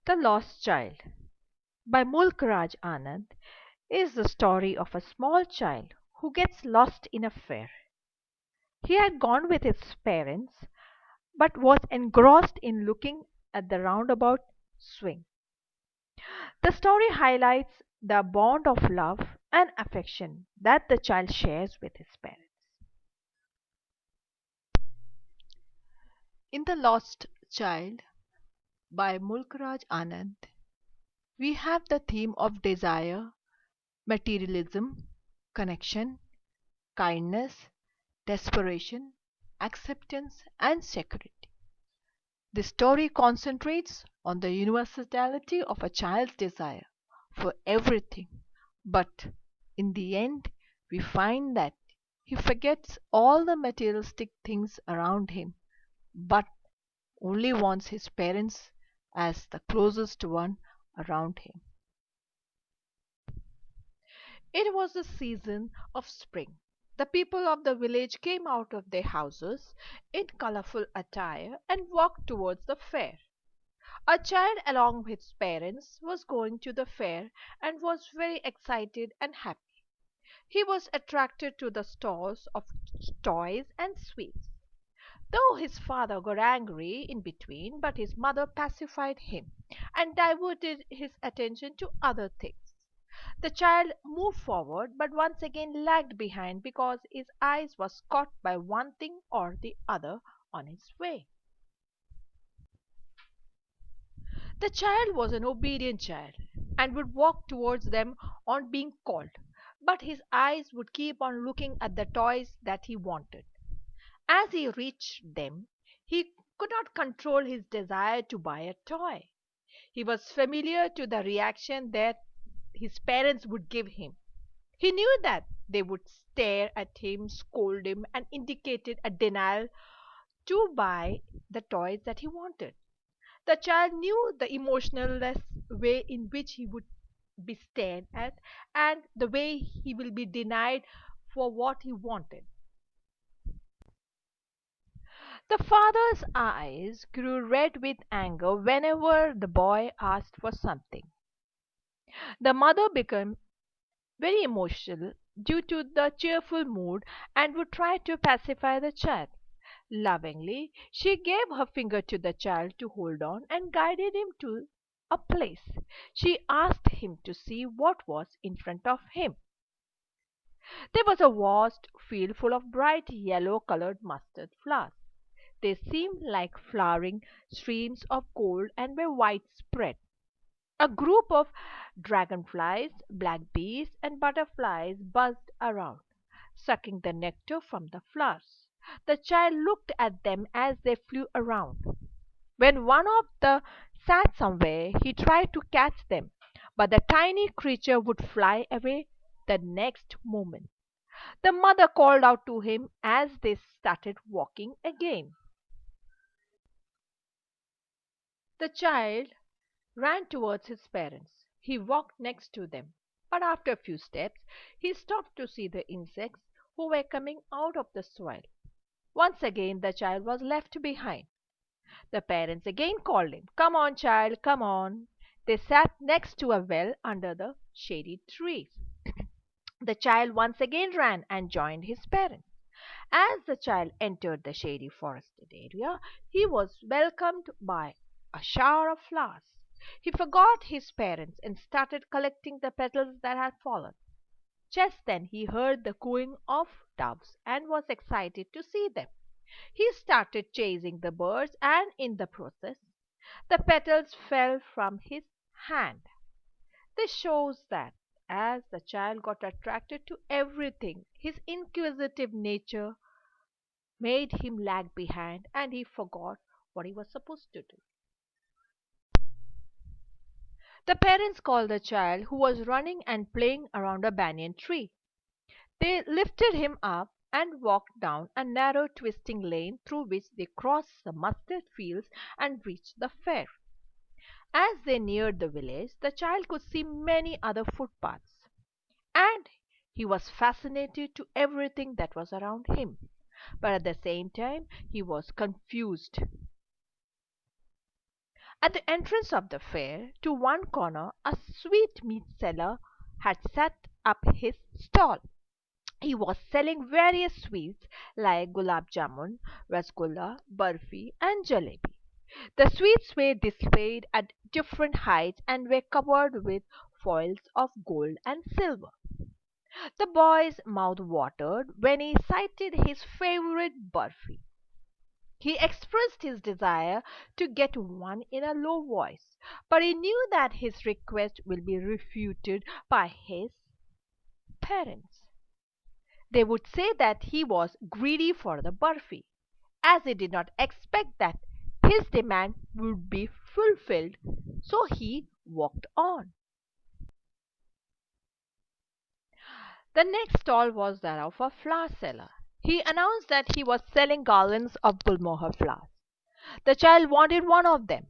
The Lost Child by Mulk Raj Anand is the story of a small child who gets lost in a fair. He had gone with his parents but was engrossed in looking at the roundabout swing. The story highlights the bond of love and affection that the child shares with his parents. In The Lost Child by Mulk Raj Anand, we have the theme of desire, materialism, connection, kindness, desperation, acceptance, and security. The story concentrates on the universality of a child's desire for everything, but in the end, we find that he forgets all the materialistic things around him, but only wants his parents as the closest one around him. It was the season of spring. The people of the village came out of their houses in colorful attire and walked towards the fair. A child, along with his parents, was going to the fair and was very excited and happy. He was attracted to the stalls of toys and sweets. Though his father got angry in between, but his mother pacified him and diverted his attention to other things. The child moved forward but once again lagged behind because his eyes was caught by one thing or the other on his way. The child was an obedient child and would walk towards them on being called, but his eyes would keep on looking at the toys that he wanted. As he reached them, he could not control his desire to buy a toy. He was familiar to the reaction that his parents would give him. He knew that they would stare at him, scold him, and indicated a denial to buy the toys that he wanted. The child knew the emotionless way in which he would be stared at and the way he will be denied for what he wanted. The father's eyes grew red with anger whenever the boy asked for something. The mother became very emotional due to the cheerful mood and would try to pacify the child. Lovingly, she gave her finger to the child to hold on and guided him to a place. She asked him to see what was in front of him. There was a vast field full of bright yellow colored mustard flowers. They seemed like flowering streams of gold and were widespread. A group of dragonflies, black bees, and butterflies buzzed around, sucking the nectar from the flowers. The child looked at them as they flew around. When one of them sat somewhere, he tried to catch them, but the tiny creature would fly away the next moment. The mother called out to him as they started walking again. The child ran towards his parents. He walked next to them, but after a few steps he stopped to see the insects who were coming out of the soil. Once again the child was left behind. The parents again called him. Come on, child, come on. They sat next to a well under the shady trees. The child once again ran and joined his parents. As the child entered the shady forested area, he was welcomed by a shower of flowers. He forgot his parents and started collecting the petals that had fallen. Just then he heard the cooing of doves and was excited to see them. He started chasing the birds and in the process the petals fell from his hand. This shows that as the child got attracted to everything, his inquisitive nature made him lag behind and he forgot what he was supposed to do. The parents called the child who was running and playing around a banyan tree. They lifted him up and walked down a narrow twisting lane through which they crossed the mustard fields and reached the fair. As they neared the village, the child could see many other footpaths, and he was fascinated to everything that was around him. But at the same time, he was confused. At the entrance of the fair, to one corner, a sweetmeat seller had set up his stall. He was selling various sweets like gulab jamun, rasgulla, barfi, and jalebi. The sweets were displayed at different heights and were covered with foils of gold and silver. The boy's mouth watered when he sighted his favorite barfi. He expressed his desire to get one in a low voice, but he knew that his request will be refuted by his parents. They would say that he was greedy for the barfi, as he did not expect that his demand would be fulfilled, so he walked on. The next stall was that of a flower seller. He announced that he was selling garlands of gulmohar flowers. The child wanted one of them.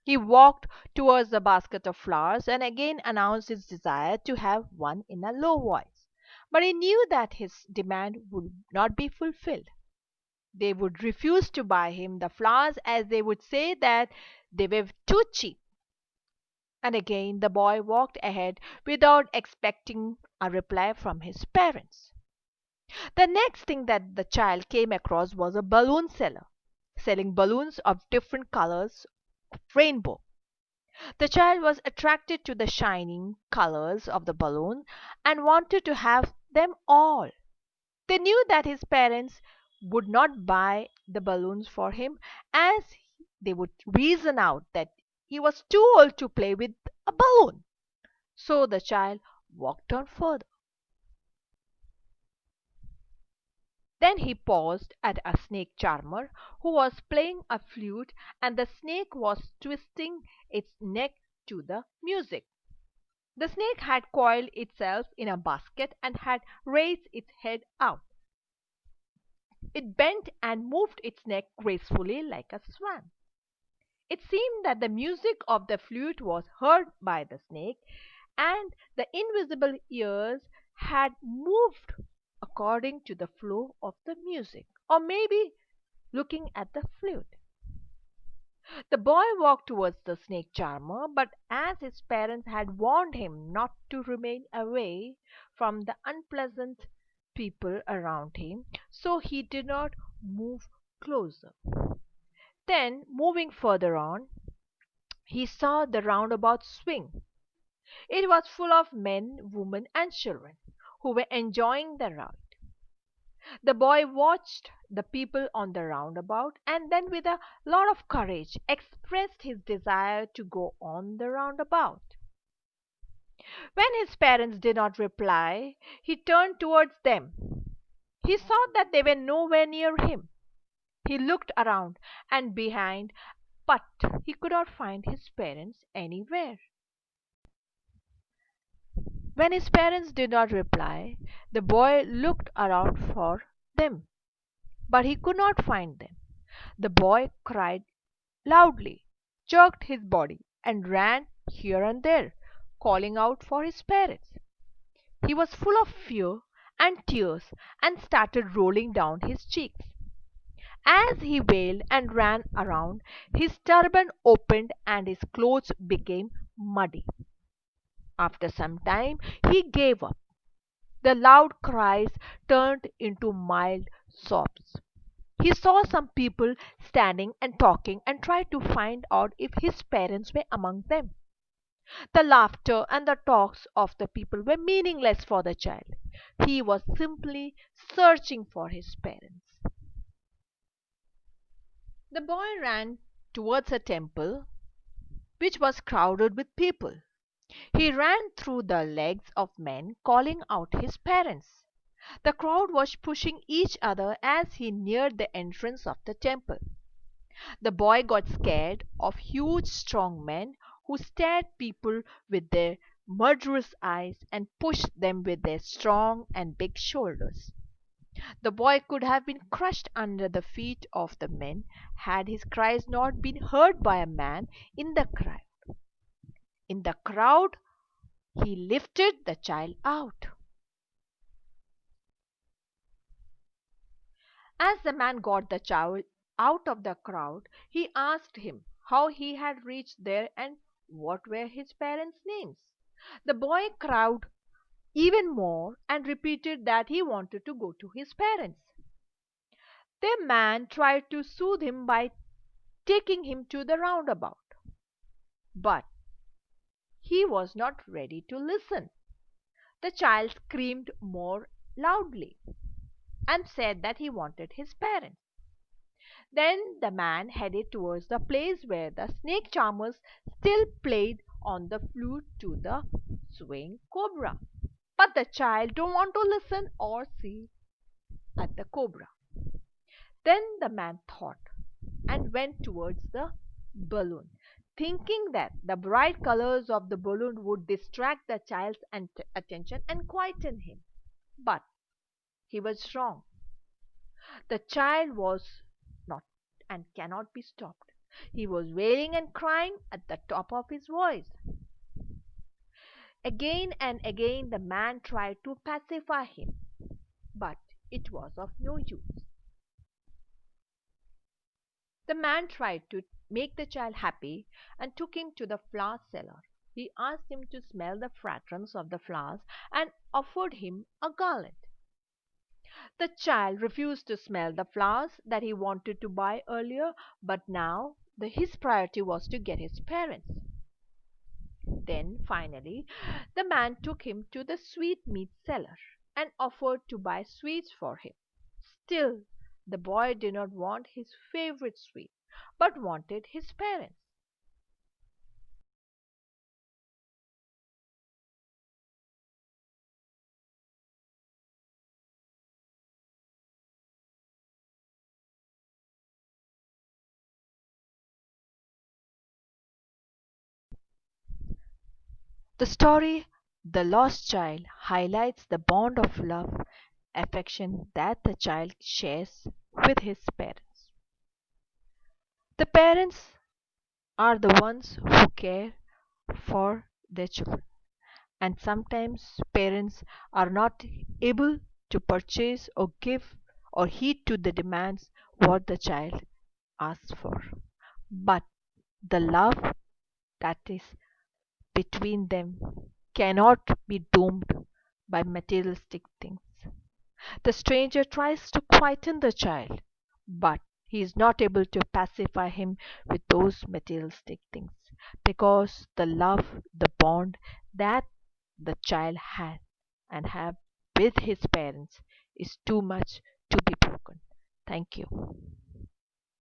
He walked towards the basket of flowers and again announced his desire to have one in a low voice. But he knew that his demand would not be fulfilled. They would refuse to buy him the flowers as they would say that they were too cheap. And again the boy walked ahead without expecting a reply from his parents. The next thing that the child came across was a balloon seller selling balloons of different colors of rainbow. The child was attracted to the shining colors of the balloon and wanted to have them all. They knew that his parents would not buy the balloons for him as they would reason out that he was too old to play with a balloon. So the child walked on further. Then he paused at a snake charmer who was playing a flute, and the snake was twisting its neck to the music. The snake had coiled itself in a basket and had raised its head out. It bent and moved its neck gracefully like a swan. It seemed that the music of the flute was heard by the snake, and the invisible ears had moved according to the flow of the music, or maybe looking at the flute. The boy walked towards the snake charmer, but as his parents had warned him not to remain away from the unpleasant people around him, so he did not move closer. Then, moving further on, he saw the roundabout swing. It was full of men, women, and children who were enjoying the ride. The boy watched the people on the roundabout and then, with a lot of courage, expressed his desire to go on the roundabout. When his parents did not reply, he turned towards them. He saw that they were nowhere near him. He looked around and behind, but he could not find his parents anywhere. When his parents did not reply, the boy looked around for them, but he could not find them. The boy cried loudly, jerked his body, and ran here and there, calling out for his parents. He was full of fear and tears and started rolling down his cheeks. As he wailed and ran around, his turban opened and his clothes became muddy. After some time, he gave up. The loud cries turned into mild sobs. He saw some people standing and talking and tried to find out if his parents were among them. The laughter and the talks of the people were meaningless for the child. He was simply searching for his parents. The boy ran towards a temple which was crowded with people. He ran through the legs of men, calling out his parents. The crowd was pushing each other as he neared the entrance of the temple. The boy got scared of huge, strong men who stared people with their murderous eyes and pushed them with their strong and big shoulders. The boy could have been crushed under the feet of the men had his cries not been heard by a man in the crowd. In the crowd, he lifted the child out. As the man got the child out of the crowd, he asked him, how he had reached there and what were his parents' names. The boy cried even more and repeated that he wanted to go to his parents. The man tried to soothe him by taking him to the roundabout, but he was not ready to listen. The child screamed more loudly and said that he wanted his parents. Then the man headed towards the place where the snake charmers still played on the flute to the swing cobra. But the child don't want to listen or see at the cobra. Then the man thought and went towards the balloon, thinking that the bright colors of the balloon would distract the child's attention and quieten him. But he was wrong. The child was not and cannot be stopped. He was wailing and crying at the top of his voice. Again and again the man tried to pacify him, but it was of no use. The man tried to make the child happy and took him to the flower seller. He asked him to smell the fragrance of the flowers and offered him a garland. The child refused to smell the flowers that he wanted to buy earlier, but now his priority was to get his parents. Then, finally, the man took him to the sweetmeat seller and offered to buy sweets for him. Still, the boy did not want his favorite sweet, but wanted his parents. The story, The Lost Child, highlights the bond of love, affection that the child shares with his parents. The parents are the ones who care for their children, and sometimes parents are not able to purchase or give or heed to the demands what the child asks for. But the love that is between them cannot be doomed by materialistic things. The stranger tries to quieten the child, but he is not able to pacify him with those materialistic things because the love, the bond that the child had and have with his parents is too much to be broken. Thank you.